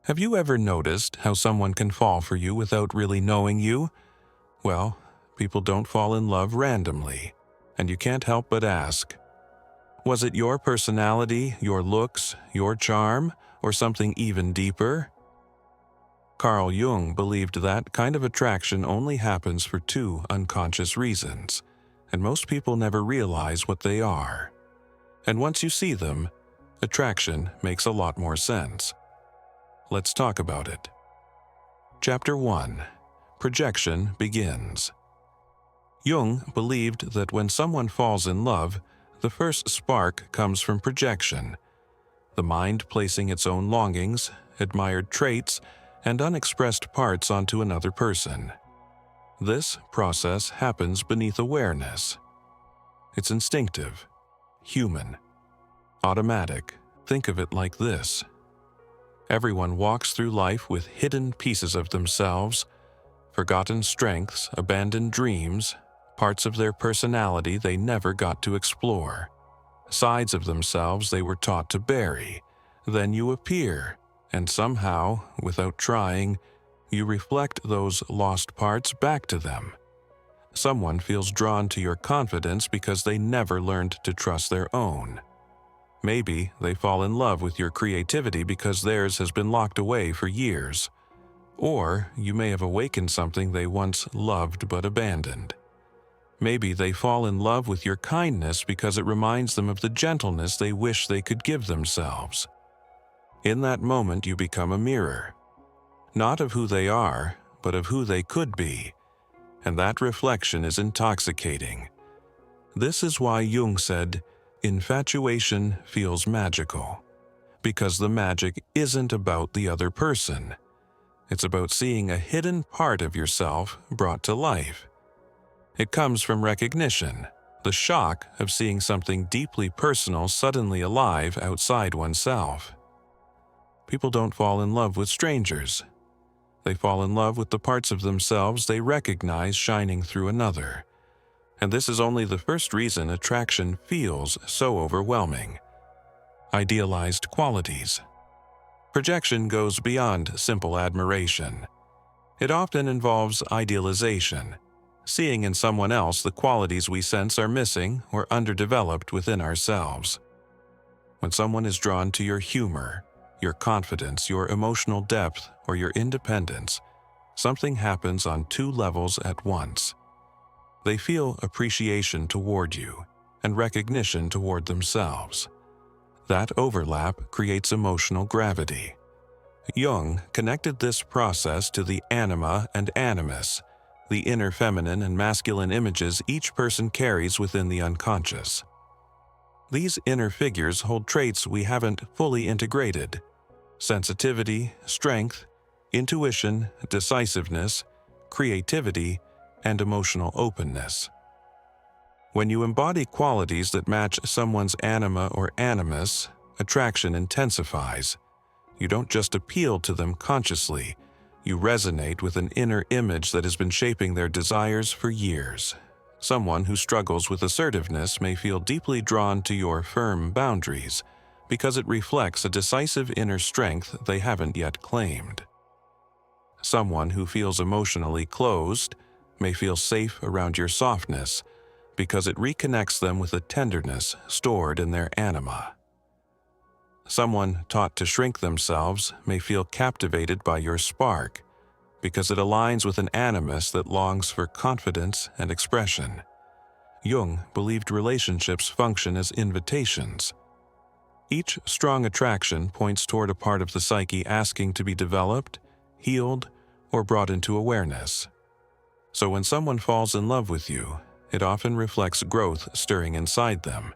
Have you ever noticed how someone can fall for you without really knowing you? Well, people don't fall in love randomly, and you can't help but ask, was it your personality, your looks, your charm, or something even deeper? Carl Jung believed that kind of attraction only happens for two unconscious reasons, and most people never realize what they are. And once you see them, attraction makes a lot more sense. Let's talk about it. Chapter 1. Projection begins. Jung believed that when someone falls in love, the first spark comes from projection, the mind placing its own longings, admired traits, and unexpressed parts onto another person. This process happens beneath awareness. It's instinctive, human, automatic. Think of it like this. Everyone walks through life with hidden pieces of themselves, forgotten strengths, abandoned dreams, parts of their personality they never got to explore, sides of themselves they were taught to bury. Then you appear, and somehow, without trying, you reflect those lost parts back to them. Someone feels drawn to your confidence because they never learned to trust their own. Maybe they fall in love with your creativity because theirs has been locked away for years. Or you may have awakened something they once loved but abandoned. Maybe they fall in love with your kindness because it reminds them of the gentleness they wish they could give themselves. In that moment, you become a mirror, not of who they are, but of who they could be, and that reflection is intoxicating. This is why Jung said, infatuation feels magical, because the magic isn't about the other person. It's about seeing a hidden part of yourself brought to life. It comes from recognition, the shock of seeing something deeply personal suddenly alive outside oneself. People don't fall in love with strangers. They fall in love with the parts of themselves they recognize shining through another. And this is only the first reason attraction feels so overwhelming. Idealized qualities. Projection goes beyond simple admiration. It often involves idealization, seeing in someone else the qualities we sense are missing or underdeveloped within ourselves. When someone is drawn to your humor, your confidence, your emotional depth, or your independence, something happens on two levels at once. They feel appreciation toward you and recognition toward themselves. That overlap creates emotional gravity. Jung connected this process to the anima and animus, the inner feminine and masculine images each person carries within the unconscious. These inner figures hold traits we haven't fully integrated: sensitivity, strength, intuition, decisiveness, creativity, and emotional openness. When you embody qualities that match someone's anima or animus, attraction intensifies. You don't just appeal to them consciously, you resonate with an inner image that has been shaping their desires for years. Someone who struggles with assertiveness may feel deeply drawn to your firm boundaries because it reflects a decisive inner strength they haven't yet claimed. Someone who feels emotionally closed may feel safe around your softness because it reconnects them with a tenderness stored in their anima. Someone taught to shrink themselves may feel captivated by your spark because it aligns with an animus that longs for confidence and expression. Jung believed relationships function as invitations. Each strong attraction points toward a part of the psyche asking to be developed, healed, or brought into awareness. So when someone falls in love with you, it often reflects growth stirring inside them.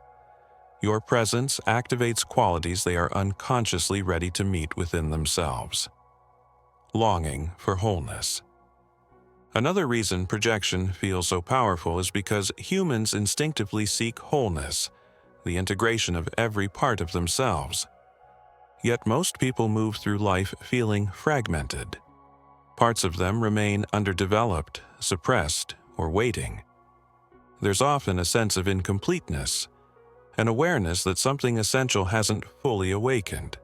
Your presence activates qualities they are unconsciously ready to meet within themselves. Longing for wholeness. Another reason projection feels so powerful is because humans instinctively seek wholeness, the integration of every part of themselves. Yet most people move through life feeling fragmented. Parts of them remain underdeveloped, suppressed, or waiting. There's often a sense of incompleteness, an awareness that something essential hasn't fully awakened.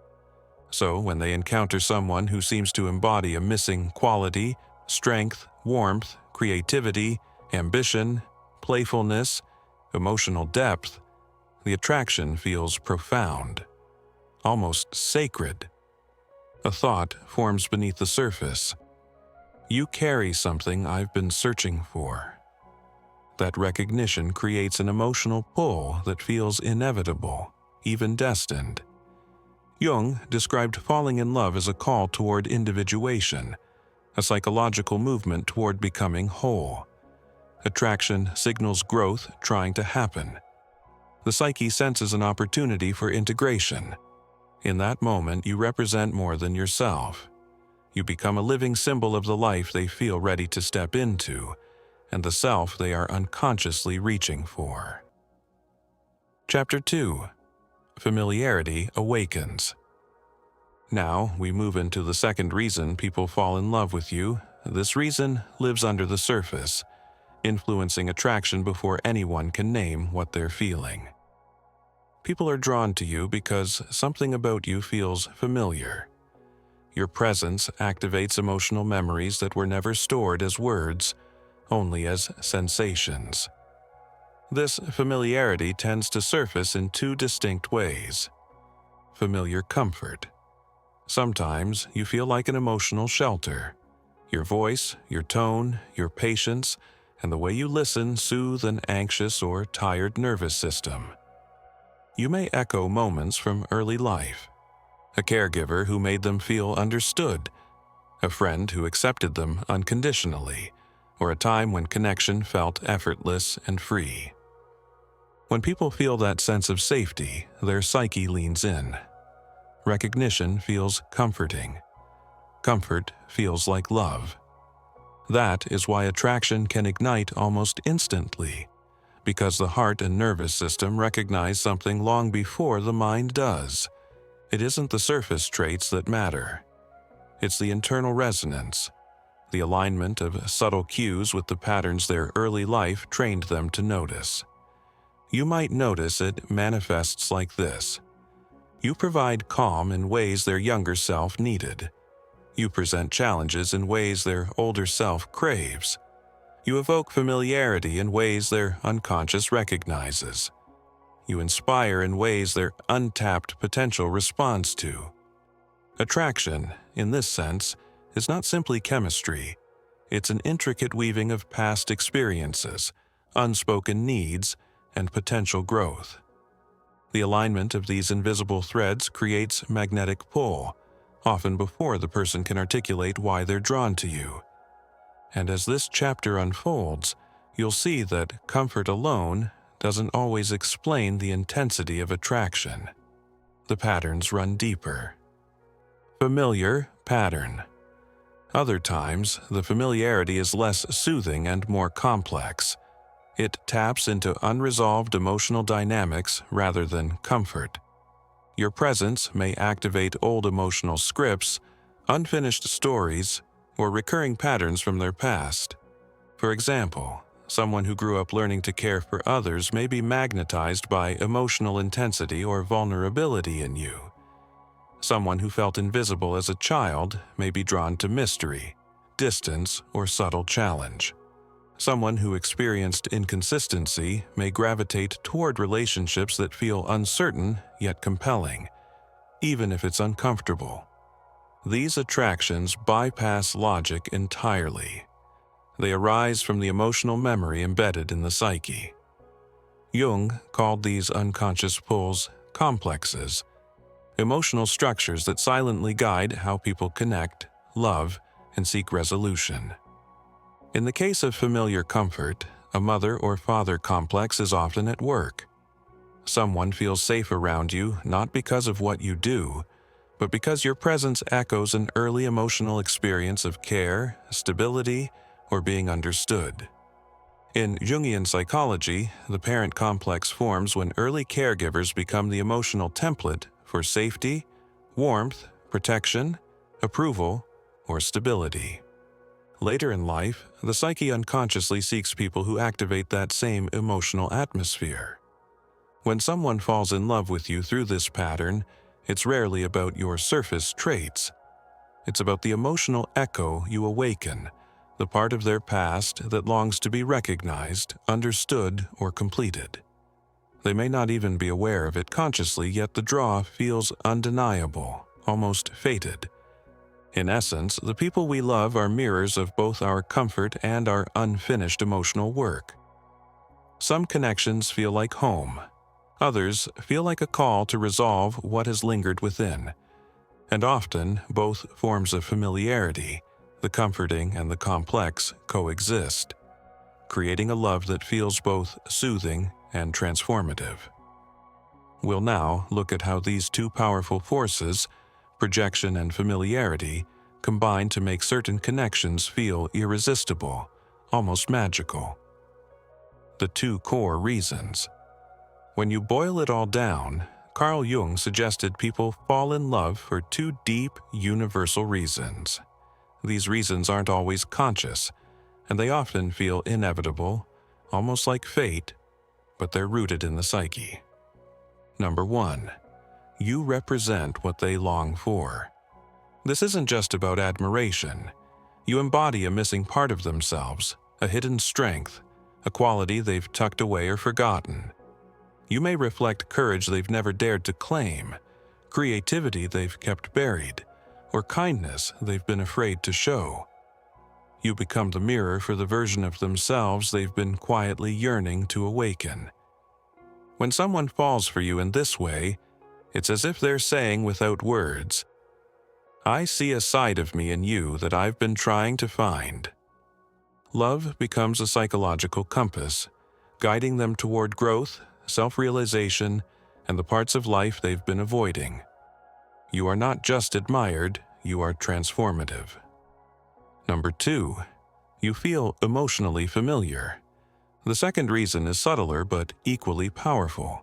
So when they encounter someone who seems to embody a missing quality, strength, warmth, creativity, ambition, playfulness, emotional depth, the attraction feels profound, almost sacred. A thought forms beneath the surface. You carry something I've been searching for. That recognition creates an emotional pull that feels inevitable, even destined. Jung described falling in love as a call toward individuation, a psychological movement toward becoming whole. Attraction signals growth trying to happen. The psyche senses an opportunity for integration. In that moment, you represent more than yourself. You become a living symbol of the life they feel ready to step into, and the self they are unconsciously reaching for. Chapter 2. Familiarity Awakens. Now, we move into the second reason people fall in love with you. This reason lives under the surface, influencing attraction before anyone can name what they're feeling. People are drawn to you because something about you feels familiar. Your presence activates emotional memories that were never stored as words, only as sensations. This familiarity tends to surface in two distinct ways. Familiar comfort. Sometimes you feel like an emotional shelter. Your voice, your tone, your patience, and the way you listen soothe an anxious or tired nervous system. You may echo moments from early life. A caregiver who made them feel understood, a friend who accepted them unconditionally, or a time when connection felt effortless and free. When people feel that sense of safety, their psyche leans in. Recognition feels comforting. Comfort feels like love. That is why attraction can ignite almost instantly, because the heart and nervous system recognize something long before the mind does. It isn't the surface traits that matter. It's the internal resonance, the alignment of subtle cues with the patterns their early life trained them to notice. You might notice it manifests like this. You provide calm in ways their younger self needed. You present challenges in ways their older self craves. You evoke familiarity in ways their unconscious recognizes. You inspire in ways their untapped potential responds to. Attraction, in this sense, is not simply chemistry. It's an intricate weaving of past experiences, unspoken needs, and potential growth. The alignment of these invisible threads creates magnetic pull, often before the person can articulate why they're drawn to you. And as this chapter unfolds, you'll see that comfort alone doesn't always explain the intensity of attraction. The patterns run deeper. Familiar pattern. Other times, the familiarity is less soothing and more complex. It taps into unresolved emotional dynamics rather than comfort. Your presence may activate old emotional scripts, unfinished stories, or recurring patterns from their past. For example, someone who grew up learning to care for others may be magnetized by emotional intensity or vulnerability in you. Someone who felt invisible as a child may be drawn to mystery, distance, or subtle challenge. Someone who experienced inconsistency may gravitate toward relationships that feel uncertain yet compelling, even if it's uncomfortable. These attractions bypass logic entirely. They arise from the emotional memory embedded in the psyche. Jung called these unconscious pulls complexes, emotional structures that silently guide how people connect, love, and seek resolution. In the case of familiar comfort, a mother or father complex is often at work. Someone feels safe around you not because of what you do, but because your presence echoes an early emotional experience of care, stability, or being understood. In Jungian psychology, the parent complex forms when early caregivers become the emotional template for safety, warmth, protection, approval, or stability. Later in life, the psyche unconsciously seeks people who activate that same emotional atmosphere. When someone falls in love with you through this pattern, It's rarely about your surface traits. It's about the emotional echo you awaken, the part of their past that longs to be recognized, understood, or completed. They may not even be aware of it consciously, yet the draw feels undeniable, almost fated. In essence, the people we love are mirrors of both our comfort and our unfinished emotional work. Some connections feel like home. Others feel like a call to resolve what has lingered within. And often, both forms of familiarity, the comforting and the complex, coexist, creating a love that feels both soothing and transformative. We'll now look at how these two powerful forces, projection and familiarity, combine to make certain connections feel irresistible, almost magical. The two core reasons. When you boil it all down, Carl Jung suggested people fall in love for two deep, universal reasons. These reasons aren't always conscious, and they often feel inevitable, almost like fate, but they're rooted in the psyche. Number 1. You represent what they long for. This isn't just about admiration. You embody a missing part of themselves, a hidden strength, a quality they've tucked away or forgotten. You may reflect courage they've never dared to claim, creativity they've kept buried, or kindness they've been afraid to show. You become the mirror for the version of themselves they've been quietly yearning to awaken. When someone falls for you in this way, it's as if they're saying without words, "I see a side of me in you that I've been trying to find." Love becomes a psychological compass, guiding them toward growth, self-realization, and the parts of life they've been avoiding. You are not just admired, you are transformative. Number 2. You feel emotionally familiar. The second reason is subtler but equally powerful.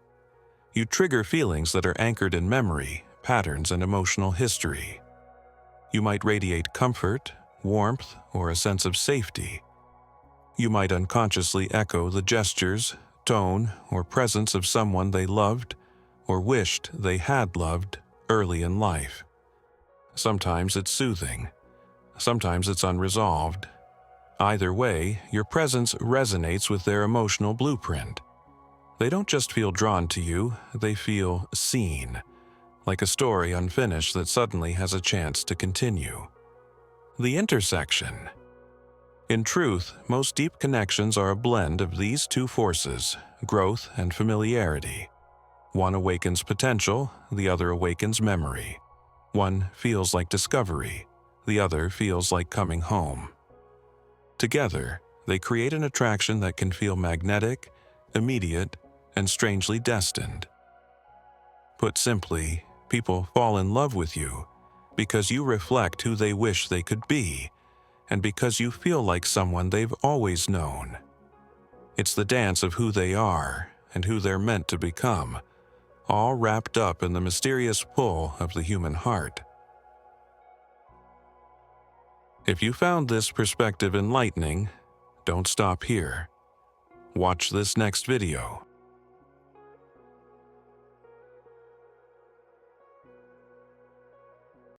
You trigger feelings that are anchored in memory, patterns, and emotional history. You might radiate comfort, warmth, or a sense of safety. You might unconsciously echo the gestures, tone, or presence of someone they loved or wished they had loved early in life. Sometimes it's soothing. Sometimes it's unresolved. Either way, your presence resonates with their emotional blueprint. They don't just feel drawn to you, they feel seen, like a story unfinished that suddenly has a chance to continue. The intersection. In truth, most deep connections are a blend of these two forces, growth and familiarity. One awakens potential, the other awakens memory. One feels like discovery, the other feels like coming home. Together, they create an attraction that can feel magnetic, immediate, and strangely destined. Put simply, people fall in love with you because you reflect who they wish they could be, and because you feel like someone they've always known. It's the dance of who they are and who they're meant to become, all wrapped up in the mysterious pull of the human heart. If you found this perspective enlightening, don't stop here. Watch this next video